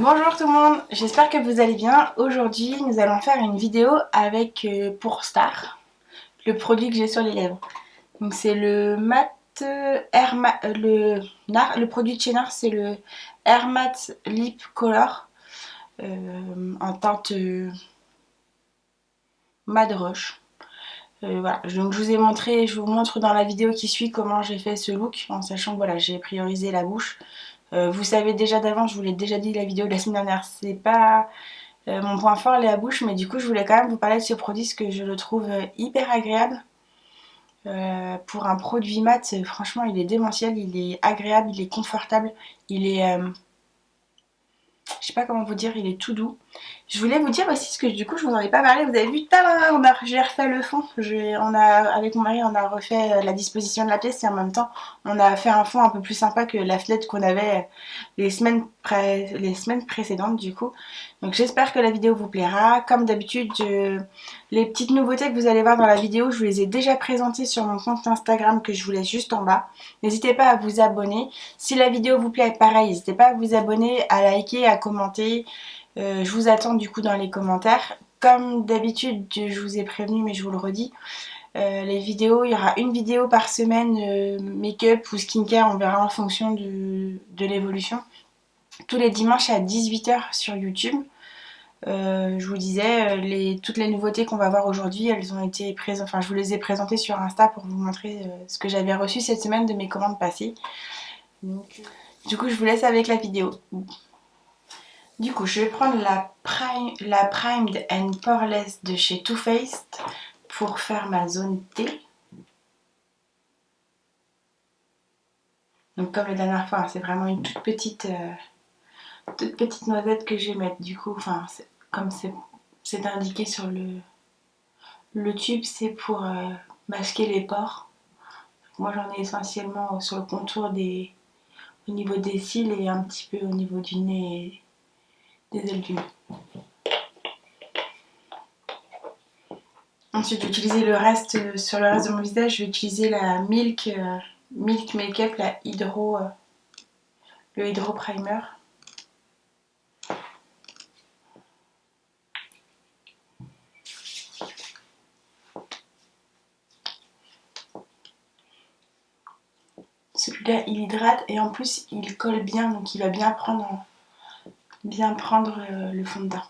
Bonjour tout le monde, j'espère que vous allez bien. Aujourd'hui, nous allons faire une vidéo avec pour star le produit que j'ai sur les lèvres. Donc c'est le Matte Air le produit de chez NARS, c'est le Air Matte Lip Color en teinte mat roche. Voilà, donc je vous montre dans la vidéo qui suit comment j'ai fait ce look, en sachant que voilà, j'ai priorisé la bouche. Vous savez déjà d'avance, je vous l'ai déjà dit la vidéo de la semaine dernière, c'est pas mon point fort la bouche, mais du coup je voulais quand même vous parler de ce produit parce que je le trouve hyper agréable. Pour un produit mat, franchement il est démentiel, il est agréable, il est confortable, il est... je sais pas comment vous dire, il est tout doux. Je voulais vous dire aussi, parce que du coup je vous en ai pas parlé, vous avez vu, j'ai refait le fond. Avec mon mari on a refait la disposition de la pièce et en même temps on a fait un fond un peu plus sympa que la fenêtre qu'on avait les semaines précédentes du coup. Donc j'espère que la vidéo vous plaira. Comme d'habitude, les petites nouveautés que vous allez voir dans la vidéo, je vous les ai déjà présentées sur mon compte Instagram que je vous laisse juste en bas. N'hésitez pas à vous abonner. Si la vidéo vous plaît, pareil, n'hésitez pas à vous abonner, à liker, à commenter. Je vous attends du coup dans les commentaires. Comme d'habitude, je vous ai prévenu, mais je vous le redis. Les vidéos, il y aura une vidéo par semaine make-up ou skincare, on verra en fonction de l'évolution. Tous les dimanches à 18h sur YouTube. Je vous disais, toutes les nouveautés qu'on va voir aujourd'hui, elles ont été présentées, enfin je vous les ai présentées sur Insta pour vous montrer ce que j'avais reçu cette semaine de mes commandes passées. Donc, du coup, je vous laisse avec la vidéo. Du coup, je vais prendre la Primed and Poreless de chez Too Faced pour faire ma zone T. Donc comme la dernière fois, c'est vraiment une toute petite noisette que je vais mettre. Du coup, enfin, comme c'est indiqué sur le tube, c'est pour masquer les pores. Moi, j'en ai essentiellement sur le contour au niveau des cils et un petit peu au niveau du nez et des ailes du nez. Ensuite, j'utilisais le reste, sur le reste de mon visage, je vais utiliser la Milk Makeup, le Hydro Primer. Celui-là, il hydrate et en plus, il colle bien, donc il va bien prendre le fond de teint.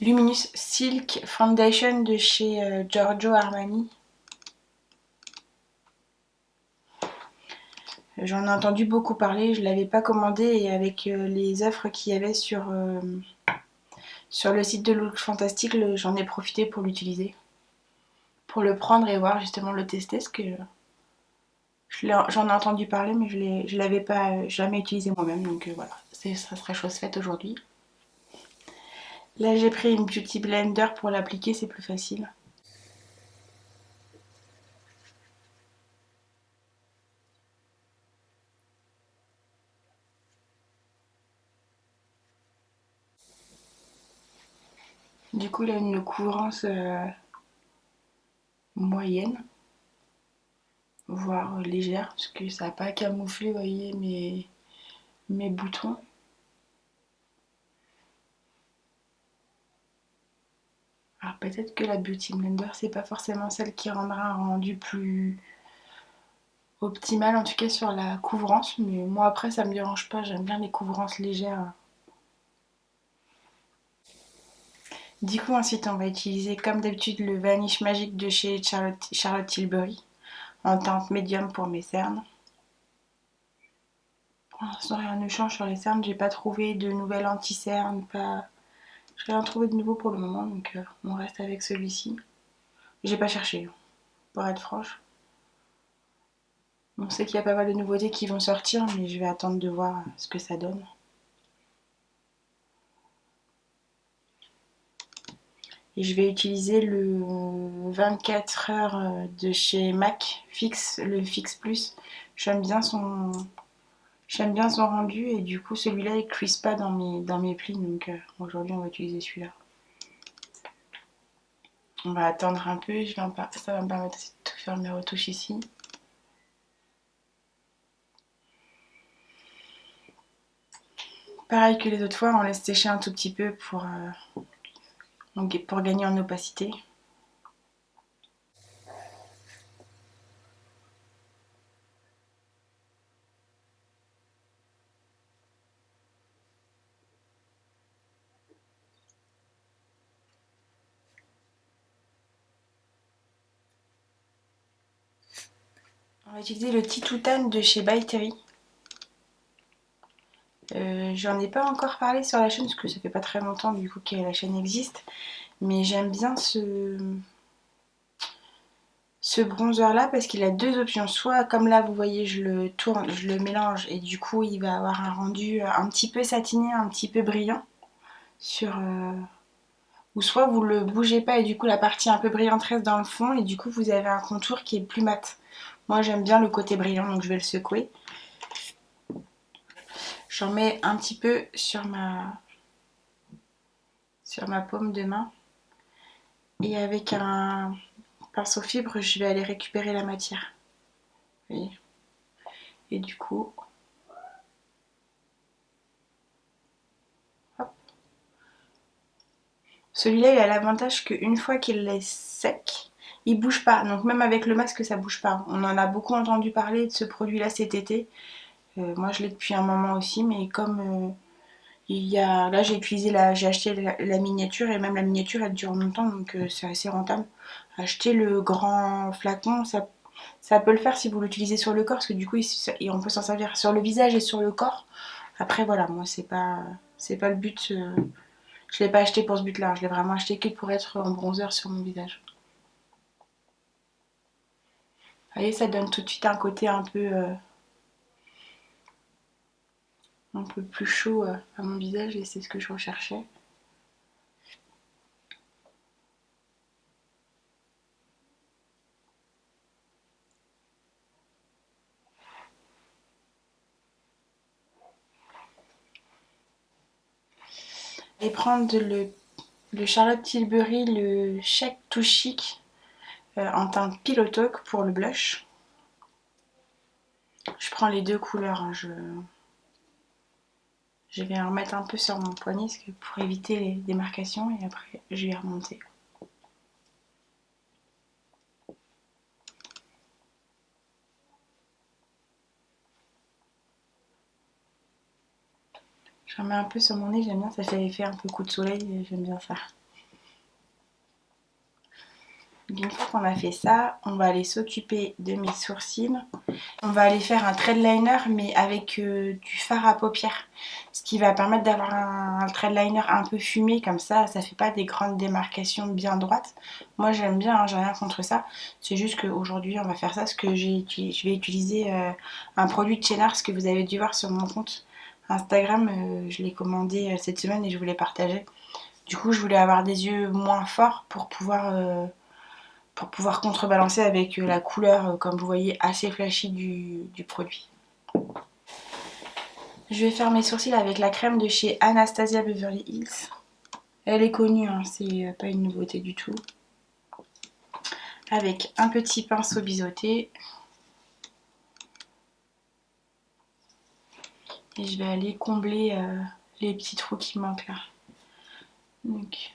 Luminous Silk Foundation de chez Giorgio Armani. J'en ai entendu beaucoup parler, je ne l'avais pas commandé et avec les offres qu'il y avait sur le site de Look Fantastique, j'en ai profité pour l'utiliser. Pour le prendre et voir justement le tester, parce que j'en ai entendu parler mais je ne l'avais pas jamais utilisé moi-même, donc voilà, ça sera chose faite aujourd'hui. Là j'ai pris une Beauty Blender pour l'appliquer, c'est plus facile. Du coup il a une couvrance moyenne, voire légère, parce que ça n'a pas camouflé, vous voyez, mes boutons. Alors peut-être que la Beauty Blender, c'est pas forcément celle qui rendra un rendu plus optimal, en tout cas sur la couvrance, mais moi après ça me dérange pas, j'aime bien les couvrances légères. Du coup ensuite on va utiliser comme d'habitude le Vanish Magic de chez Charlotte Tilbury en teinte médium pour mes cernes. Pour l'instant rien ne change sur les cernes, j'ai pas trouvé de nouvelle anti-cerne, j'ai rien trouvé de nouveau pour le moment, donc on reste avec celui-ci. J'ai pas cherché, pour être franche. On sait qu'il y a pas mal de nouveautés qui vont sortir, mais je vais attendre de voir ce que ça donne. Et je vais utiliser le 24 heures de chez MAC Fix, le Fix Plus. J'aime bien son rendu et du coup celui-là il cuise pas dans mes plis, donc aujourd'hui on va utiliser celui-là. On va attendre un peu, ça va me permettre de faire mes retouches ici. Pareil que les autres fois, on laisse sécher un tout petit peu pour gagner en opacité. On va utiliser le Titoutane de chez By Terry. J'en ai pas encore parlé sur la chaîne parce que ça fait pas très longtemps du coup que la chaîne existe. Mais j'aime bien ce bronzer là parce qu'il a deux options. Soit comme là vous voyez je le tourne, je le mélange et du coup il va avoir un rendu un petit peu satiné, un petit peu brillant. Ou soit vous le bougez pas et du coup la partie un peu brillante reste dans le fond et du coup vous avez un contour qui est plus mat. Moi j'aime bien le côté brillant donc je vais le secouer. J'en mets un petit peu sur ma paume de main. Et avec un pinceau fibre, je vais aller récupérer la matière. Vous voyez ? Et du coup, hop. Celui-là, il a l'avantage qu'une fois qu'il est sec, il bouge pas. Donc même avec le masque, ça bouge pas. On en a beaucoup entendu parler de ce produit-là cet été. Moi, je l'ai depuis un moment aussi, mais comme là, j'ai acheté la miniature et même la miniature, elle dure longtemps, donc c'est assez rentable. Acheter le grand flacon, ça peut le faire si vous l'utilisez sur le corps, parce que du coup, on peut s'en servir sur le visage et sur le corps. Après, voilà, moi, c'est pas le but. Je l'ai pas acheté pour ce but-là. Je l'ai vraiment acheté que pour être en bronzer sur mon visage. Vous voyez, ça donne tout de suite un côté un peu plus chaud à mon visage et c'est ce que je recherchais. Et prendre le Charlotte Tilbury, le Shake to Chic en teinte Pillow Talk pour le blush. Je prends les deux couleurs, hein, je vais en remettre un peu sur mon poignet pour éviter les démarcations et après je vais remonter. J'en mets un peu sur mon nez, j'aime bien, ça fait effet un peu coup de soleil, j'aime bien ça. Une fois qu'on a fait ça, on va aller s'occuper de mes sourcils. On va aller faire un threadliner mais avec du fard à paupières. Ce qui va permettre d'avoir un threadliner un peu fumé comme ça fait pas des grandes démarcations bien droites. Moi j'aime bien, hein, j'ai rien contre ça. C'est juste qu'aujourd'hui on va faire ça parce que je vais utiliser un produit de chez NARS que vous avez dû voir sur mon compte Instagram. Je l'ai commandé cette semaine et je voulais partager. Du coup je voulais avoir des yeux moins forts pour pouvoir contrebalancer avec la couleur, comme vous voyez, assez flashy du produit. Je vais faire mes sourcils avec la crème de chez Anastasia Beverly Hills. Elle est connue, hein, c'est pas une nouveauté du tout. Avec un petit pinceau biseauté. Et je vais aller combler les petits trous qui manquent là. Donc,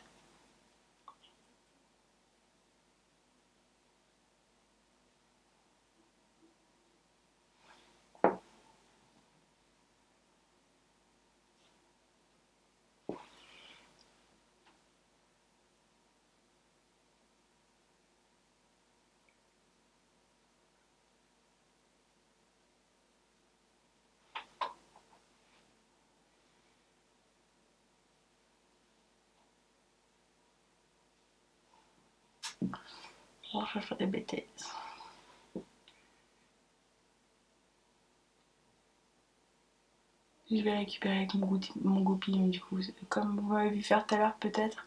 oh, je vais faire des bêtises. Je vais récupérer avec mon goupillon du coup, comme vous m'avez vu faire tout à l'heure peut-être.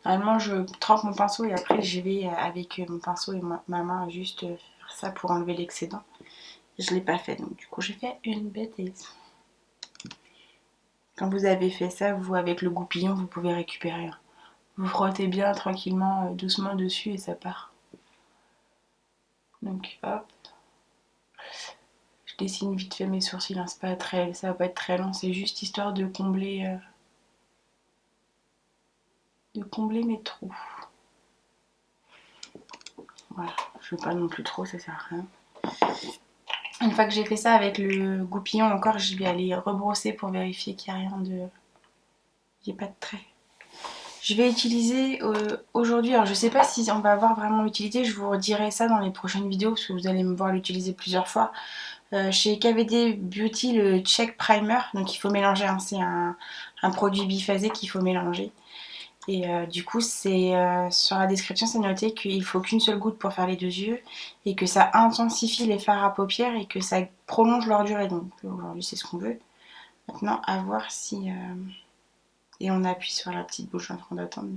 Normalement je trempe mon pinceau et après je vais avec mon pinceau et ma main juste faire ça pour enlever l'excédent. Je ne l'ai pas fait donc du coup j'ai fait une bêtise. Quand vous avez fait ça, vous avec le goupillon vous pouvez récupérer. Vous frottez bien tranquillement, doucement dessus et ça part. Donc hop. Je dessine vite fait mes sourcils, hein, ça va pas être très long, c'est juste histoire de combler mes trous. Voilà, je veux pas non plus trop, ça sert à rien. Une fois que j'ai fait ça avec le goupillon encore, je vais aller rebrosser pour vérifier qu'il n'y a rien de... Il n'y a pas de trait. Je vais utiliser aujourd'hui, alors je sais pas si on va avoir vraiment l'utilité, je vous redirai ça dans les prochaines vidéos parce que vous allez me voir l'utiliser plusieurs fois. Chez KVD Beauty, le Check Primer, donc il faut mélanger, hein, c'est un produit biphasé qu'il faut mélanger. Et du coup, sur la description, c'est noté qu'il faut qu'une seule goutte pour faire les deux yeux et que ça intensifie les fards à paupières et que ça prolonge leur durée. Donc aujourd'hui, c'est ce qu'on veut. Maintenant, à voir si... Et on appuie sur la petite bouche en train d'attendre.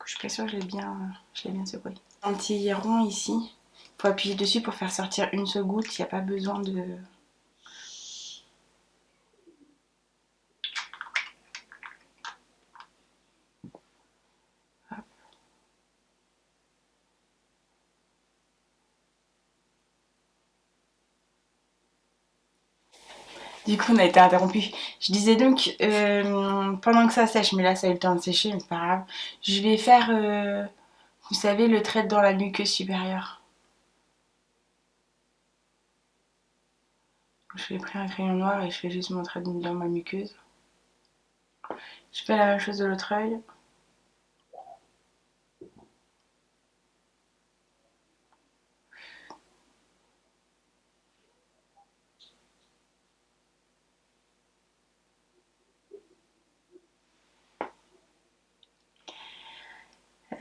Je suis pas sûre que je l'ai bien secoué. Un petit rond ici. Il faut appuyer dessus pour faire sortir une seule goutte. Il n'y a pas besoin de... Du coup, on a été interrompu. Je disais donc, pendant que ça sèche, mais là, ça a eu le temps de sécher, mais c'est pas grave. Je vais faire, vous savez, le trait dans la muqueuse supérieure. J'ai pris un crayon noir et je fais juste mon trait dans ma muqueuse. Je fais la même chose de l'autre œil.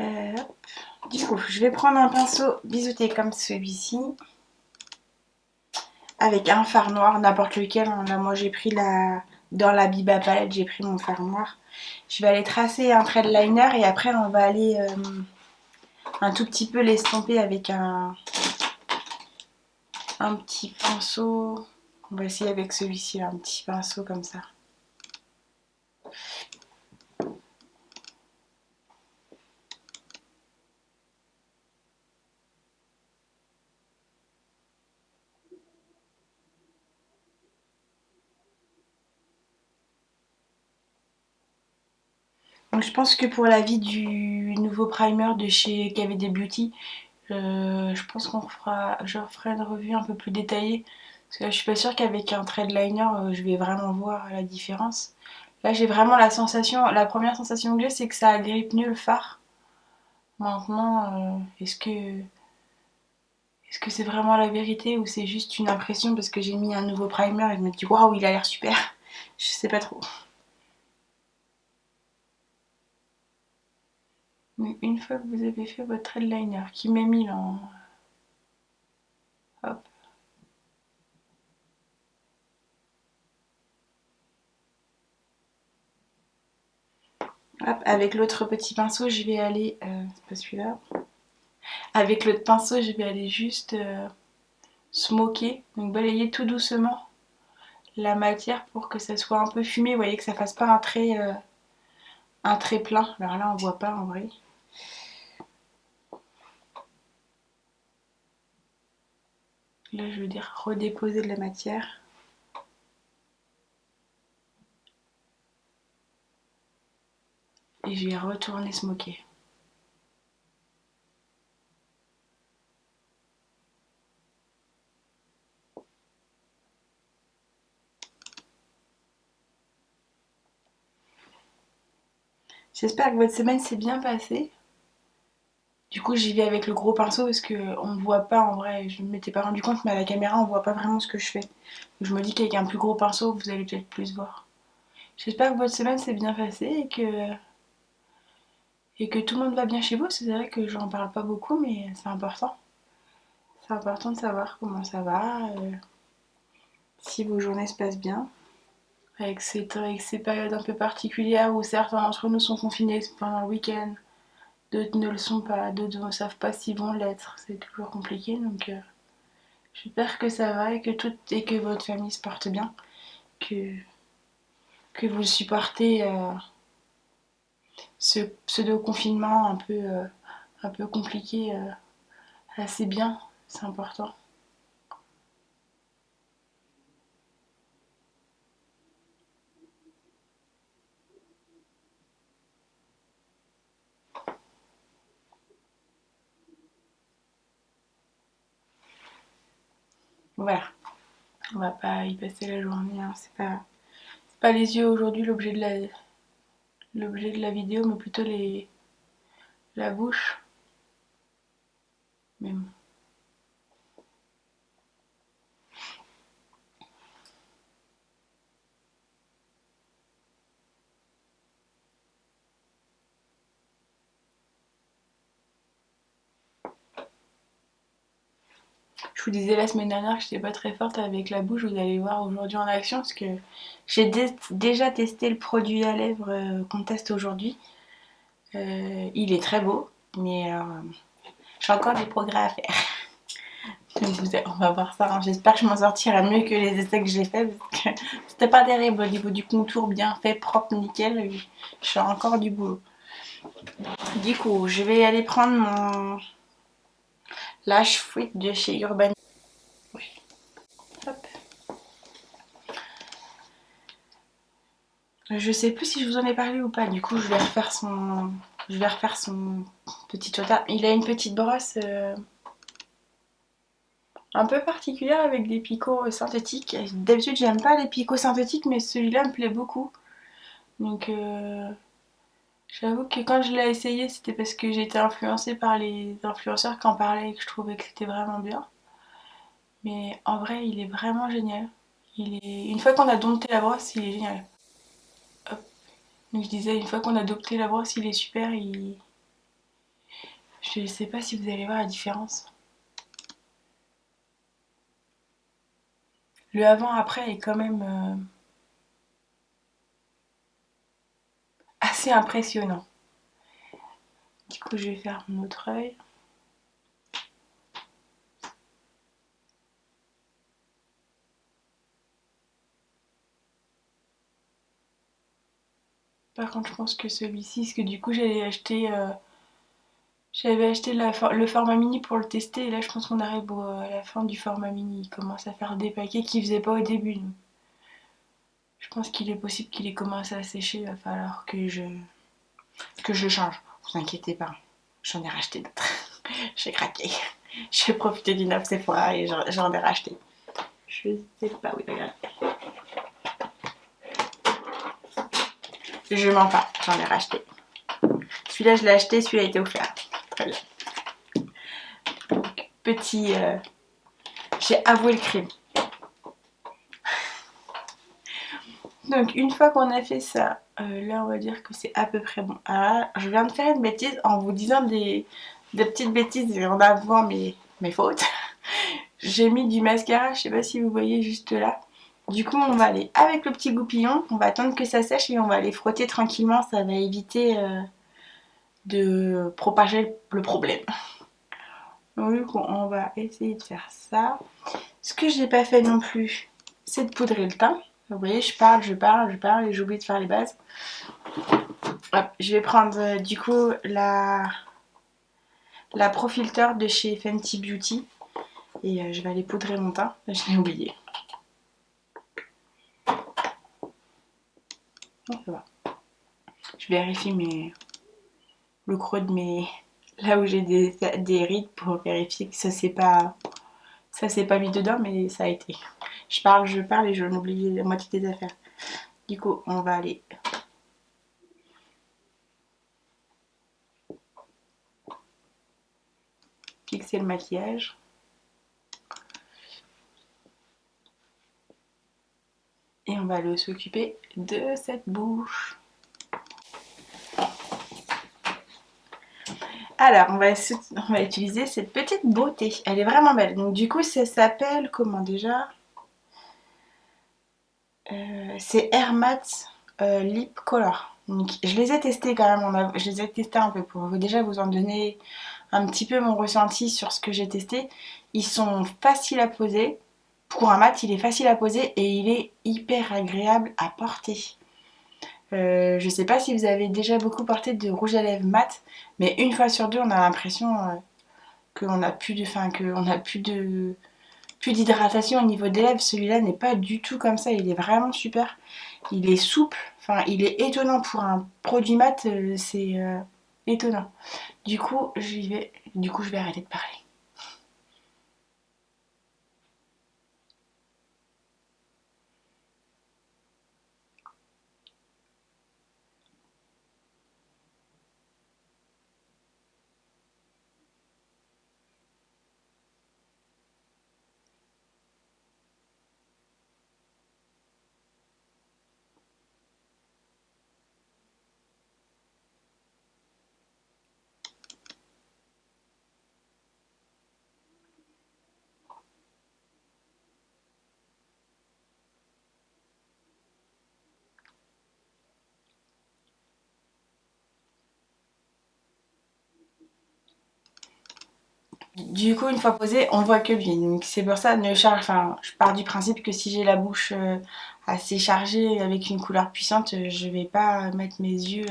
Hop. Du coup, je vais prendre un pinceau biseauté comme celui-ci. Avec un fard noir, n'importe lequel. Là, moi, j'ai pris dans la Biba palette, j'ai pris mon fard noir. Je vais aller tracer un trait de liner et après, on va aller un tout petit peu l'estomper avec un petit pinceau. On va essayer avec celui-ci, un petit pinceau comme ça. Donc je pense que pour l'avis du nouveau primer de chez KVD Beauty, je pense je ferai une revue un peu plus détaillée. Parce que là, je suis pas sûre qu'avec un trait de liner, je vais vraiment voir la différence. Là, j'ai vraiment la première sensation que j'ai, c'est que ça agrippe mieux le fard. Maintenant, est-ce que c'est vraiment la vérité ou c'est juste une impression parce que j'ai mis un nouveau primer et je me dis waouh, il a l'air super. Je sais pas trop. Mais une fois que vous avez fait votre trait de liner qui met 1000 en... Hop. Hop, avec l'autre petit pinceau, je vais aller... c'est pas celui-là. Avec l'autre pinceau, je vais aller juste smoker, donc balayer tout doucement la matière pour que ça soit un peu fumé. Vous voyez que ça fasse pas un trait plein. Alors là, on voit pas en vrai. Là, je veux dire redéposer de la matière. Et je vais retourner smoker. J'espère que votre semaine s'est bien passée. Du coup, j'y vais avec le gros pinceau parce qu'on ne voit pas en vrai. Je ne m'étais pas rendu compte, mais à la caméra, on voit pas vraiment ce que je fais. Donc, je me dis qu'avec un plus gros pinceau, vous allez peut-être plus voir. J'espère que votre semaine s'est bien passée et que tout le monde va bien chez vous. C'est vrai que j'en parle pas beaucoup, mais c'est important. C'est important de savoir comment ça va, si vos journées se passent bien. Avec ces périodes un peu particulières où certains d'entre nous sont confinés pendant le week-end, d'autres ne le sont pas, d'autres ne savent pas s'ils vont l'être. C'est toujours compliqué, donc j'espère que ça va et que votre famille se porte bien, que, que vous supportez ce pseudo-confinement un peu compliqué assez bien, c'est important. Voilà, on va pas y passer la journée, hein. C'est pas les yeux aujourd'hui l'objet de la vidéo, mais plutôt la bouche. Mais bon. Je vous disais la semaine dernière que j'étais pas très forte avec la bouche, vous allez voir aujourd'hui en action parce que j'ai déjà testé le produit à lèvres qu'on teste aujourd'hui. Il est très beau, mais j'ai encore des progrès à faire. On va voir ça, hein. J'espère que je m'en sortirai mieux que les essais que j'ai faits parce que c'était pas terrible au niveau du contour bien fait, propre, nickel. Je fais encore du boulot. Du coup, je vais aller prendre mon Lash Fruit de chez Urban. Ouais. Hop. Je sais plus si je vous en ai parlé ou pas, du coup je vais refaire son petit total. Il a une petite brosse un peu particulière avec des picots synthétiques. D'habitude j'aime pas les picots synthétiques, mais celui-là me plaît beaucoup. Donc j'avoue que quand je l'ai essayé, c'était parce que j'ai été influencée par les influenceurs qui en parlaient et que je trouvais que c'était vraiment bien. Mais en vrai, il est vraiment génial. Une fois qu'on a dompté la brosse, il est génial. Hop. Donc je disais, une fois qu'on a adopté la brosse, il est super. Je sais pas si vous allez voir la différence. Le avant-après est quand même assez impressionnant. Du coup, je vais faire mon autre œil. Par contre, je pense que celui-ci, parce que du coup, j'avais acheté le format mini pour le tester, et là, je pense qu'on arrive à la fin du format mini. Il commence à faire des paquets qu'il faisait pas au début. Donc. Je pense qu'il est possible qu'il ait commencé à sécher. Il va falloir que je change. Vous inquiétez pas, j'en ai racheté d'autres. J'ai craqué. J'ai profité d'une offre Sephora et j'en ai racheté. Je sais pas où il regarde. Je mens pas, j'en ai racheté. Celui-là, je l'ai acheté, celui-là a été offert. Très bien. Donc, petit. J'ai avoué le crime. Donc, une fois qu'on a fait ça, là, on va dire que c'est à peu près bon. Ah, je viens de faire une bêtise en vous disant des petites bêtises et en avouant mes fautes. J'ai mis du mascara, je sais pas si vous voyez juste là. Du coup, on va aller avec le petit goupillon, on va attendre que ça sèche et on va aller frotter tranquillement. Ça va éviter de propager le problème. Donc, on va essayer de faire ça. Ce que j'ai pas fait non plus, c'est de poudrer le teint. Vous voyez, je parle et j'oublie de faire les bases. Hop, je vais prendre du coup la Pro Filter de chez Fenty Beauty et je vais aller poudrer mon teint. Je l'ai oublié. Donc, ça va. Je vérifie le creux de mes... Là où j'ai des rides pour vérifier que ça c'est pas mis dedans, mais ça a été. Je parle et je n'oublie la moitié des affaires. Du coup, on va aller fixer le maquillage. Et on va aller s'occuper de cette bouche. Alors, on va utiliser cette petite beauté. Elle est vraiment belle. Donc du coup, ça s'appelle comment déjà c'est Air Matte Lip Color. Donc, je les ai testés quand même. Je les ai testés un peu pour déjà vous en donner un petit peu mon ressenti sur ce que j'ai testé. Ils sont faciles à poser. Pour un mat, il est facile à poser et il est hyper agréable à porter. Je sais pas si vous avez déjà beaucoup porté de rouge à lèvres mat, mais une fois sur deux, on a l'impression qu'on n'a plus plus d'hydratation au niveau des lèvres. Celui-là n'est pas du tout comme ça, il est vraiment super. Il est souple, enfin il est étonnant pour un produit mat, c'est étonnant. Du coup, je vais arrêter de parler. Du coup, une fois posé, on voit que lui. Donc c'est pour ça, je pars du principe que si j'ai la bouche assez chargée avec une couleur puissante, je vais pas mettre mes yeux,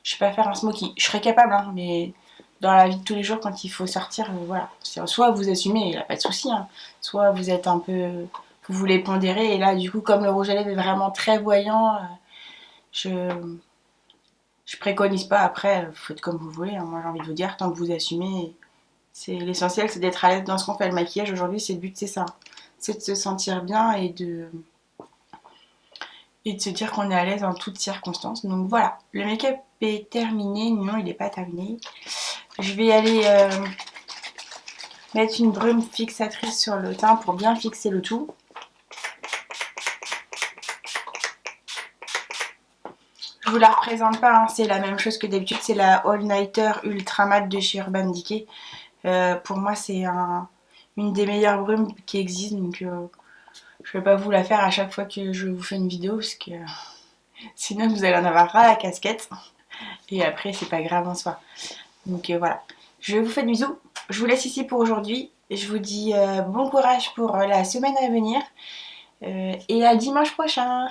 je vais pas faire un smoky. Je serais capable, hein, mais dans la vie de tous les jours, quand il faut sortir, voilà. Soit vous assumez, il n'y a pas de souci, hein, soit vous êtes un peu, vous voulez pondérer, et là, du coup, comme le rouge à lèvres est vraiment très voyant, je je préconise pas. Après, faites comme vous voulez, hein. Moi, j'ai envie de vous dire, tant que vous assumez. C'est l'essentiel, c'est d'être à l'aise dans ce qu'on fait. Le maquillage aujourd'hui, c'est le but, c'est ça. C'est de se sentir bien et de se dire qu'on est à l'aise en toutes circonstances. Donc voilà, le make-up est terminé. Non, il n'est pas terminé. Je vais aller mettre une brume fixatrice sur le teint pour bien fixer le tout. Je vous la représente pas, hein, c'est la même chose que d'habitude. C'est la All Nighter Ultra Matte de chez Urban Decay. Pour moi, c'est une des meilleures brumes qui existent. Donc je vais pas vous la faire à chaque fois que je vous fais une vidéo parce que sinon vous allez en avoir ras la casquette et après c'est pas grave en soi. Donc voilà, je vous fais des bisous, je vous laisse ici pour aujourd'hui, je vous dis bon courage pour la semaine à venir et à dimanche prochain.